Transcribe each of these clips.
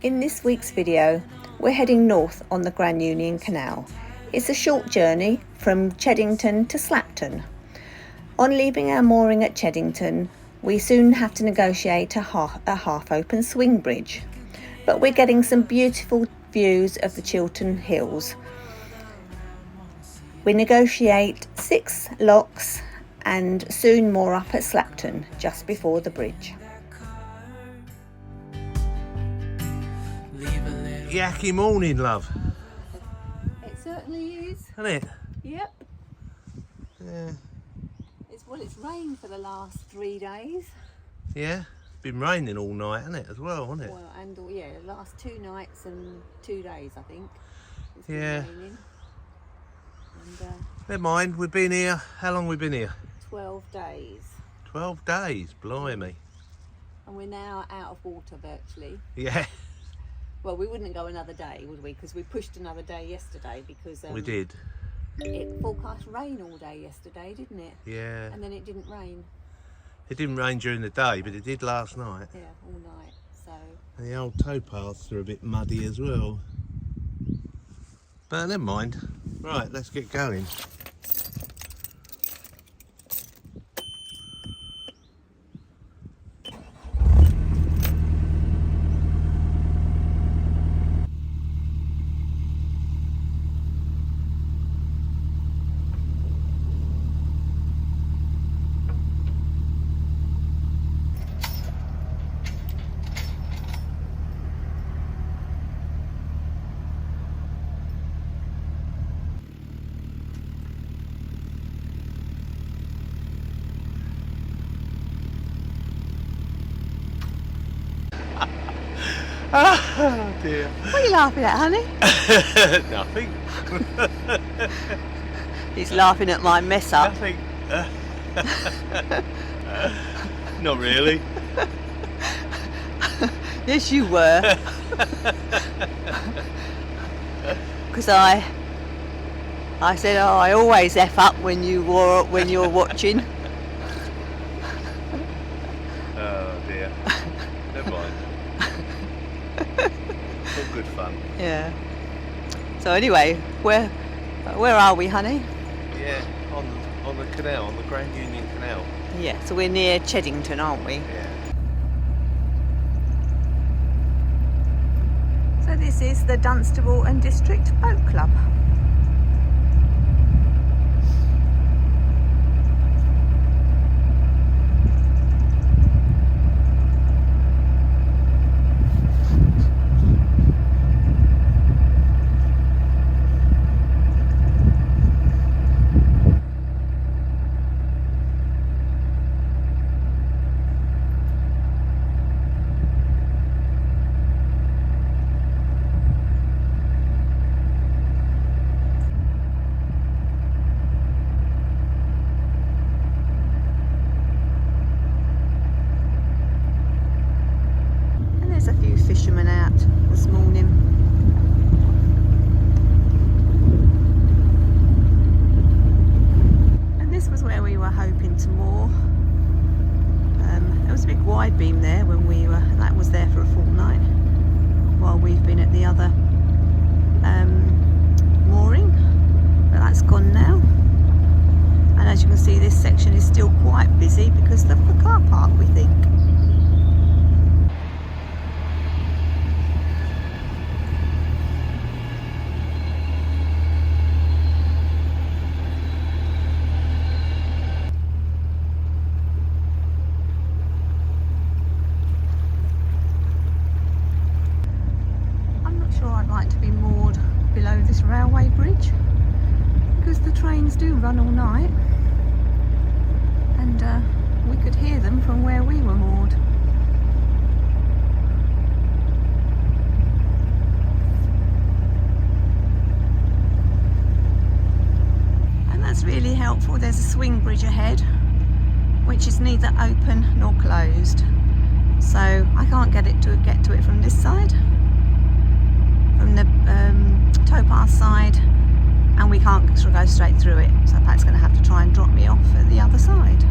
In this week's video, we're heading north on the Grand Union Canal. It's a short journey from Cheddington to Slapton. On leaving our mooring at Cheddington, we soon have to negotiate a half-open swing bridge. But we're getting some beautiful views of the Chiltern hills. We negotiate 6 locks and soon moor up at Slapton just before the bridge. Yucky morning, love. It certainly is. Isn't it? Yep. Yeah. It's rained for the last 3 days. Yeah. Been raining all night, hasn't it, as well, hasn't it? Well, and yeah, the last 2 nights and 2 days, I think. It's been raining. And, never mind, we've been here. How long have we been here? 12 days. 12 days, blimey. And we're now out of water virtually. Yeah. Well, we wouldn't go another day, would we? Because we pushed another day yesterday because... we did. It forecast rain all day yesterday, didn't it? Yeah. And then it didn't rain. It didn't rain during the day, but it did last night. Yeah, all night, so... And the old towpaths are a bit muddy as well. But never mind. Right, let's get going. Oh dear. What are you laughing at, honey? Nothing. He's laughing at my mess up. Nothing. Not really. Yes, you were. Because I said, oh, I always F up when you're watching. Oh dear. Never mind. All good fun. Yeah. So anyway, where are we, honey? Yeah, on the canal, on the Grand Union Canal. Yeah, so we're near Cheddington, aren't we? Yeah. So this is the Dunstable and District Boat Club. Fishermen out this morning. And this was where we were hoping to moor. There was a big wide beam there when that was there for a fortnight, while we've been at the other mooring, but that's gone now. And as you can see, this section is still quite busy because of the car park, we think. To be moored below this railway bridge because the trains do run all night, and we could hear them from where we were moored. And that's really helpful. There's a swing bridge ahead which is neither open nor closed, so I can't get to it from this side, from the towpath side, and we can't sort of go straight through it, so Pat's going to have to try and drop me off at the other side.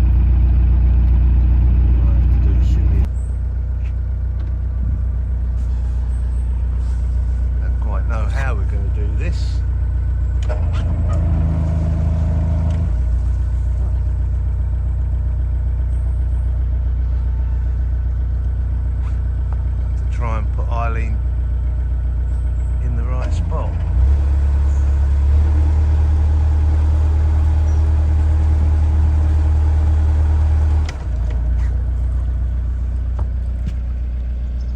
piling in the right spot.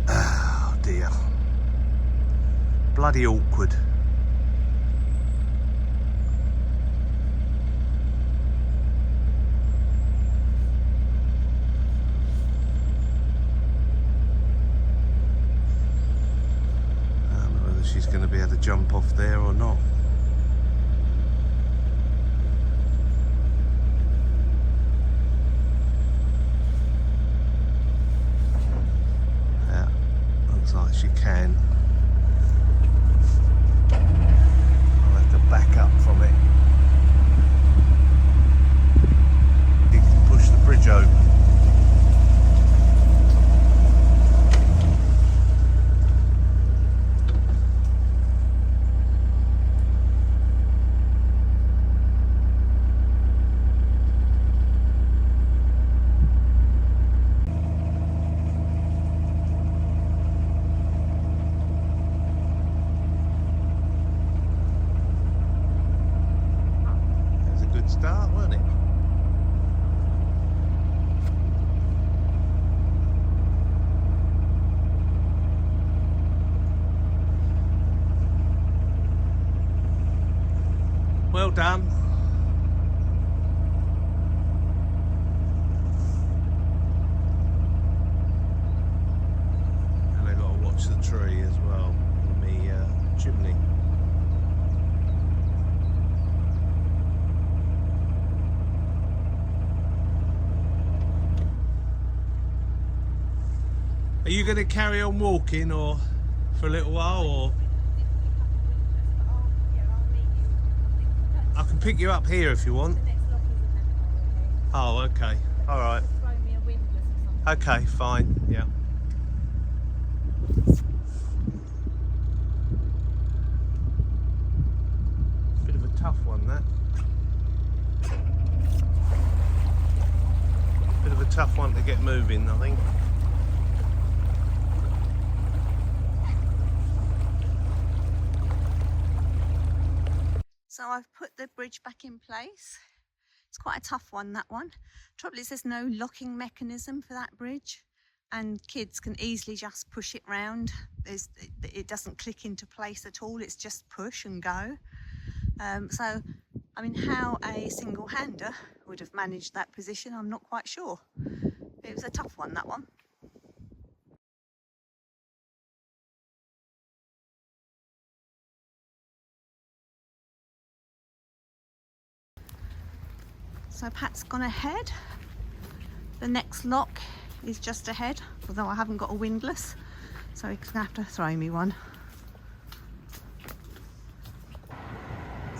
Oh dear. Bloody awkward. She's going to be able to jump off there or not. Yeah, looks like she can. I'll have to back up from it. You can push the bridge open. Start, wasn't it? Well done. And I got to watch the tree as well on the chimney. Are you going to carry on walking or for a little while, or? I can pick you up here if you want. Oh, okay. All right. Okay, fine. Yeah. Bit of a tough one, that. Bit of a tough one to get moving, I think. So I've put the bridge back in place. It's quite a tough one, that one. Trouble is there's no locking mechanism for that bridge, and kids can easily just push it round. It doesn't click into place at all, it's just push and go. So, I mean, how a single-hander would have managed that position, I'm not quite sure. It was a tough one, that one. So Pat's gone ahead. The next lock is just ahead, although I haven't got a windlass, so he's gonna have to throw me one.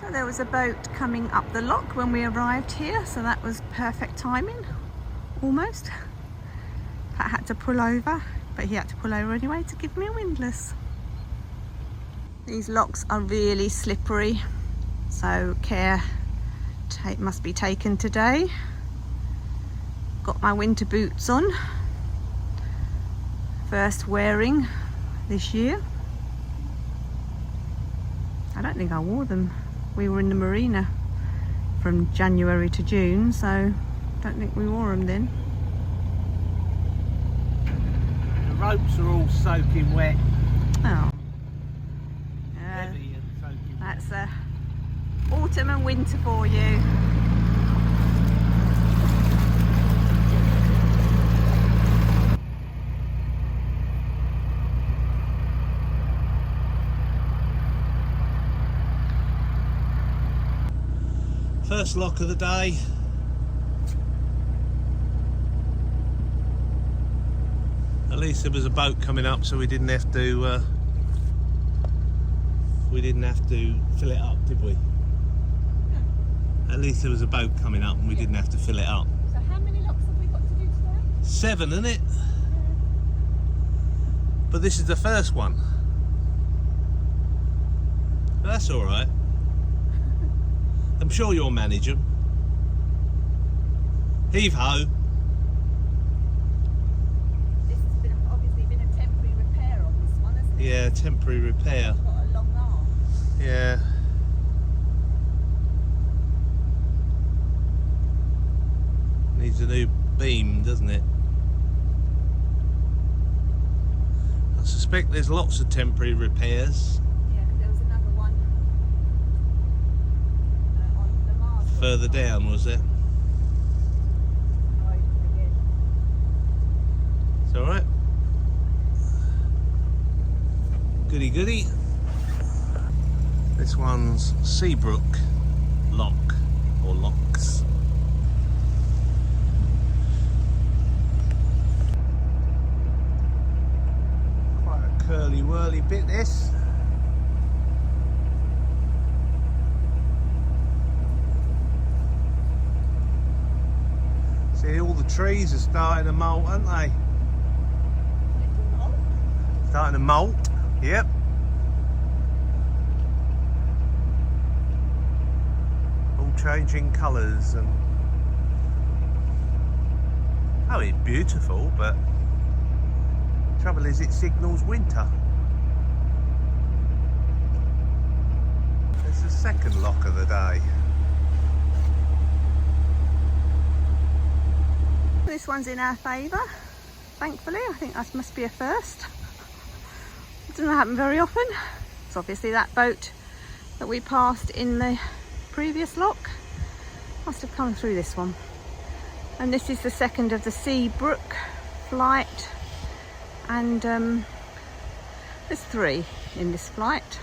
So there was a boat coming up the lock when we arrived here, so that was perfect timing, almost. Pat had to pull over, but he had to pull over anyway to give me a windlass. These locks are really slippery, so care must be taken today. Got my winter boots on, first wearing this year. I don't think I wore them. We were in the marina from January to June, so I don't think we wore them then. The ropes are all soaking wet. Oh, Heavy and soaking wet. that's autumn and winter for you. First lock of the day. At least there was a boat coming up, so we didn't have to fill it up, did we? At least there was a boat coming up and we didn't have to fill it up. So how many locks have we got to do today? 7, isn't it? But this is the first one. But that's all right. I'm sure you'll manage them. Heave ho. This has obviously been a temporary repair on this one, hasn't Yeah, temporary repair. Got a long arm. Yeah. Needs a new beam, doesn't it? I suspect there's lots of temporary repairs. Yeah, there was another one on the Mars. Further down, was there? It's alright. Goody goody. This one's Seabrook lock or locks. Quite a curly whirly bit this. See, all the trees are starting to molt, aren't they? Starting to molt. Yep. All changing colours and oh, it's beautiful, but trouble is it signals winter. It's the second lock of the day. This one's in our favour, thankfully. I think that must be a first. It doesn't happen very often. It's obviously that boat that we passed in the previous lock must have come through this one. And this is the second of the Seabrook flight, and there's 3 in this flight.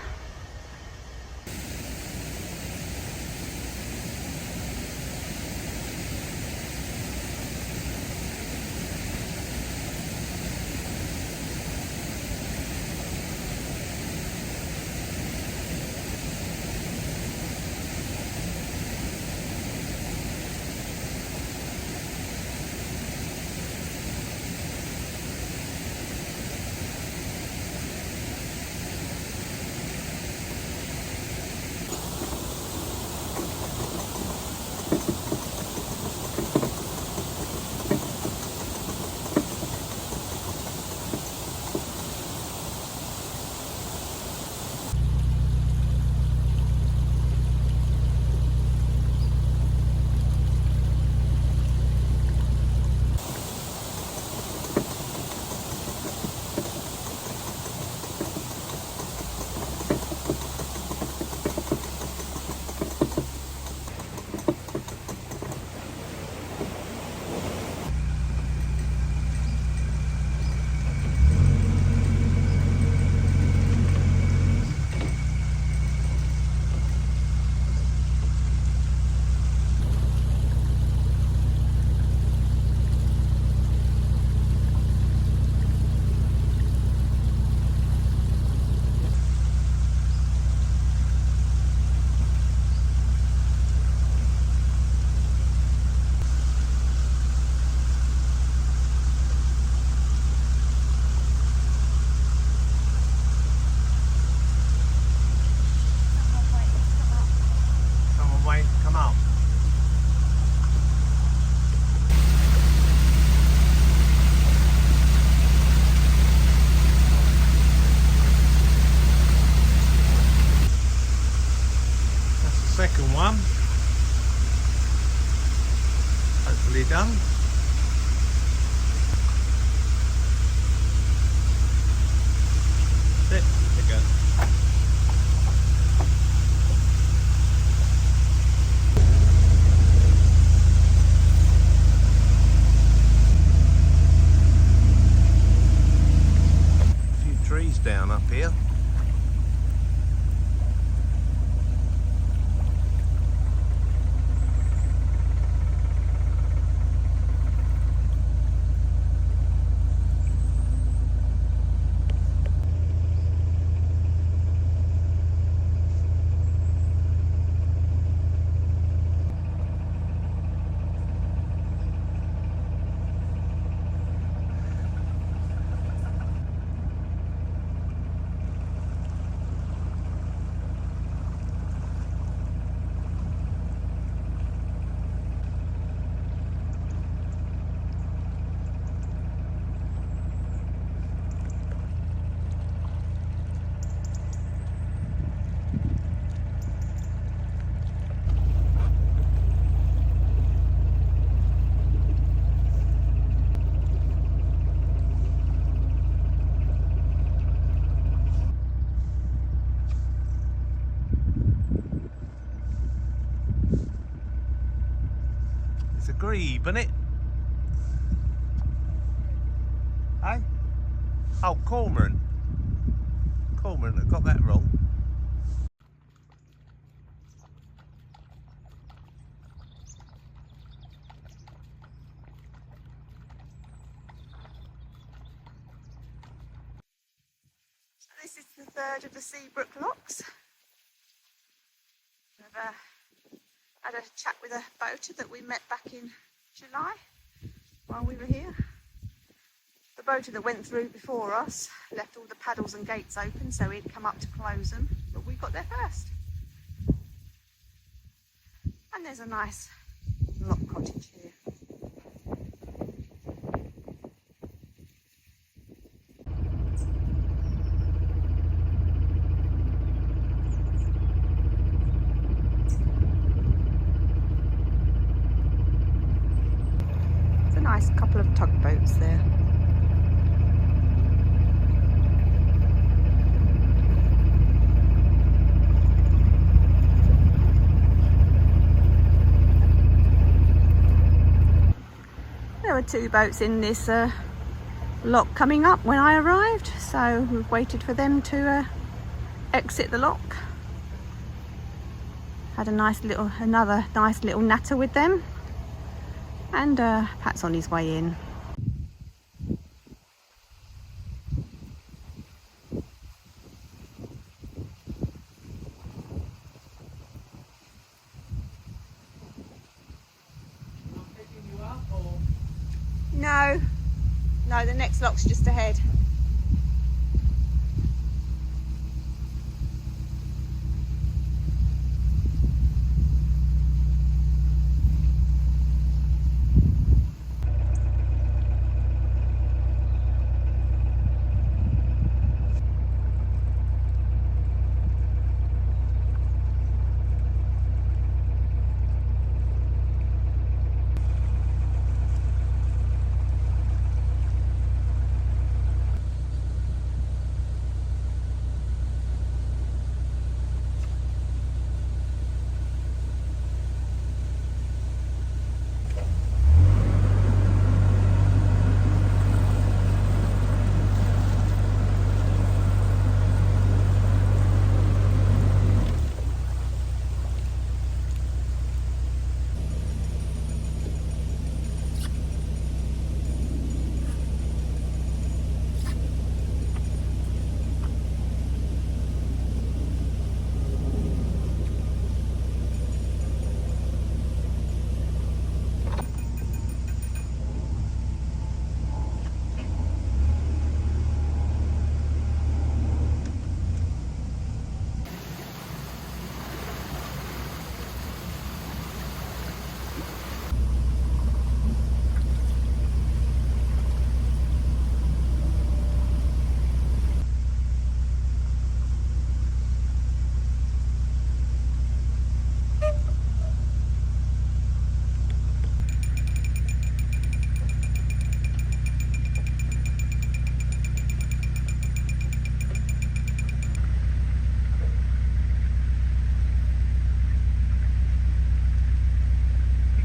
Second one, hopefully done. That's it, there you go. A few trees down up here. grebe, isn't it? Hey? Oh, cormorant. Cormorant, I got that wrong. So this is the third of the Seabrook locks. We've had a chat with a boater that we met back in July while we were here. The boater that went through before us left all the paddles and gates open, so he'd come up to close them, but we got there first. And there's a nice lock cottage here. It's a nice couple of tugboats there. There were two boats in this lock coming up when I arrived, so we've waited for them to exit the lock. Had another nice little natter with them, and Pat's on his way in. No, the next lock's just ahead.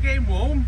Getting warm.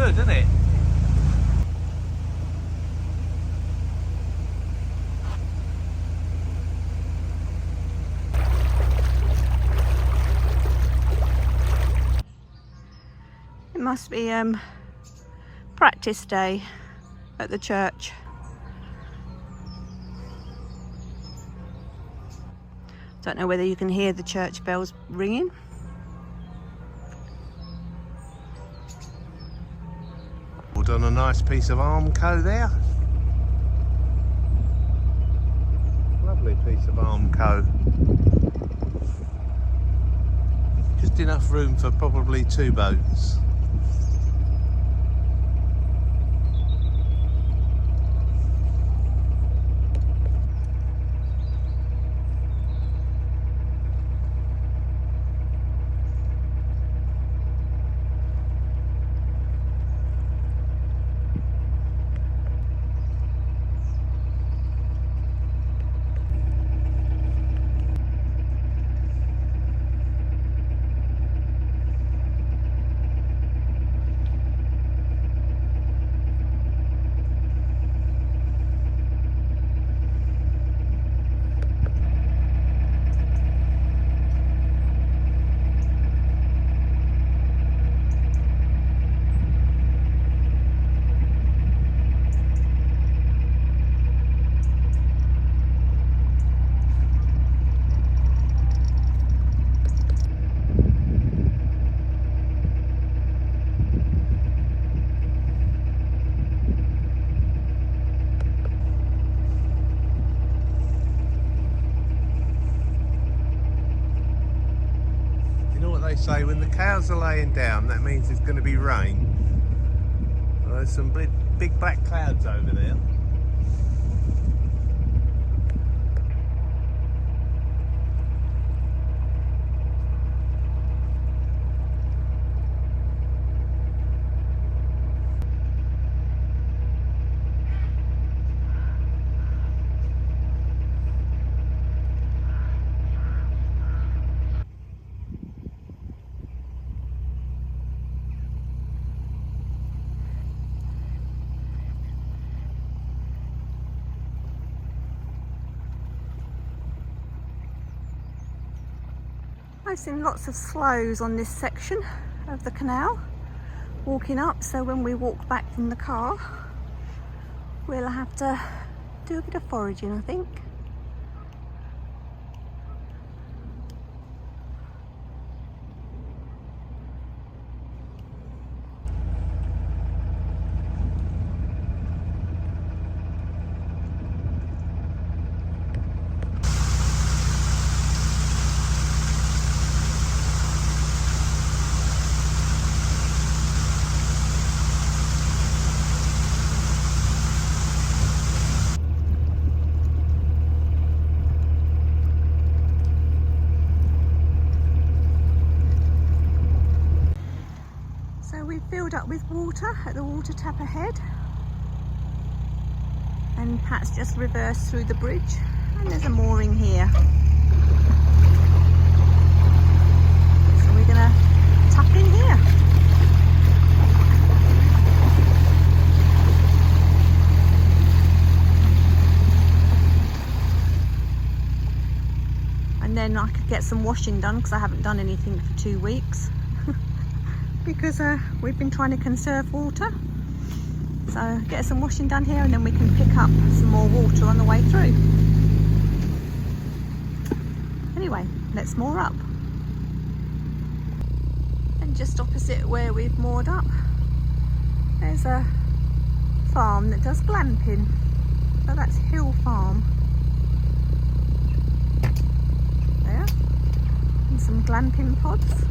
Isn't it? It must be practice day at the church. Don't know whether you can hear the church bells ringing. Done a nice piece of Armco there. piece of Armco. Just enough room for probably 2 boats. They say when the cows are laying down, that means there's going to be rain. Well, there's some big black clouds over there. I've seen lots of slows on this section of the canal walking up, so when we walk back from the car we'll have to do a bit of foraging, I think. We've filled up with water at the water tap ahead, and Pat's just reversed through the bridge, and there's a mooring here, so we're gonna tap in here. And then I could get some washing done, because I haven't done anything for 2 weeks. Because we've been trying to conserve water, so get some washing done here, and then we can pick up some more water on the way through. Anyway, let's moor up. And just opposite where we've moored up, there's a farm that does glamping. So that's Hill Farm there, and some glamping pods.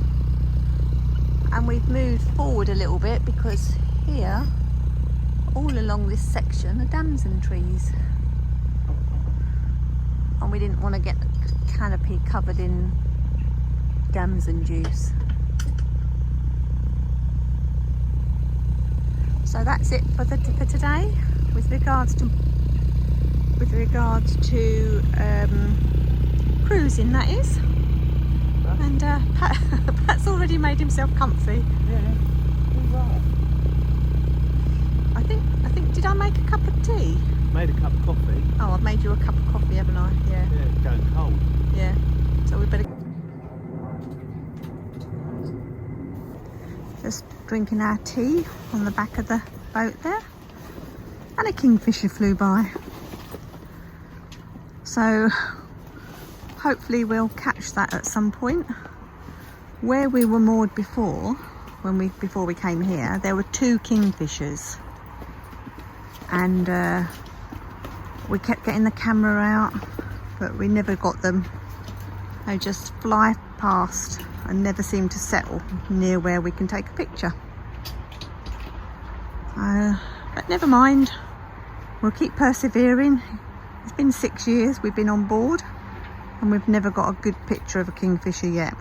And we've moved forward a little bit because here, all along this section, are damson trees. And we didn't want to get the canopy covered in damson juice. So that's it for today with regards to cruising, that is. And Pat's already made himself comfy. Yeah, right. I think, did I make a cup of tea? Made a cup of coffee. Oh, I've made you a cup of coffee, haven't I? Yeah. Yeah, it's going cold. Yeah. So we better just drinking our tea on the back of the boat there. And a kingfisher flew by. So hopefully we'll catch that at some point. Where we were moored before, before we came here, there were 2 kingfishers, and we kept getting the camera out but we never got them. They just fly past and never seem to settle near where we can take a picture. But never mind, we'll keep persevering. It's been 6 years we've been on board and we've never got a good picture of a kingfisher yet.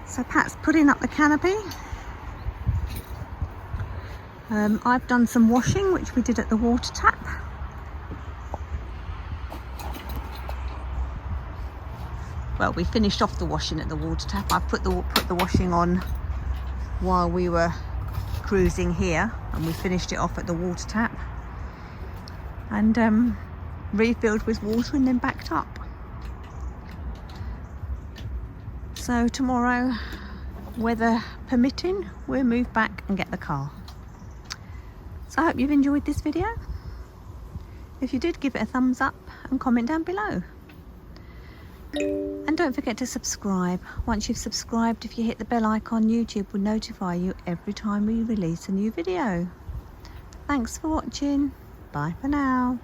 So Pat's putting up the canopy. I've done some washing, which we did at the water tap. Well, we finished off the washing at the water tap. I put the washing on while we were cruising here, and we finished it off at the water tap and refilled with water and then backed up. So tomorrow, weather permitting, we'll move back and get the car. So I hope you've enjoyed this video. If you did, give it a thumbs up and comment down below. And don't forget to subscribe. Once you've subscribed, if you hit the bell icon, YouTube will notify you every time we release a new video. Thanks for watching. Bye for now.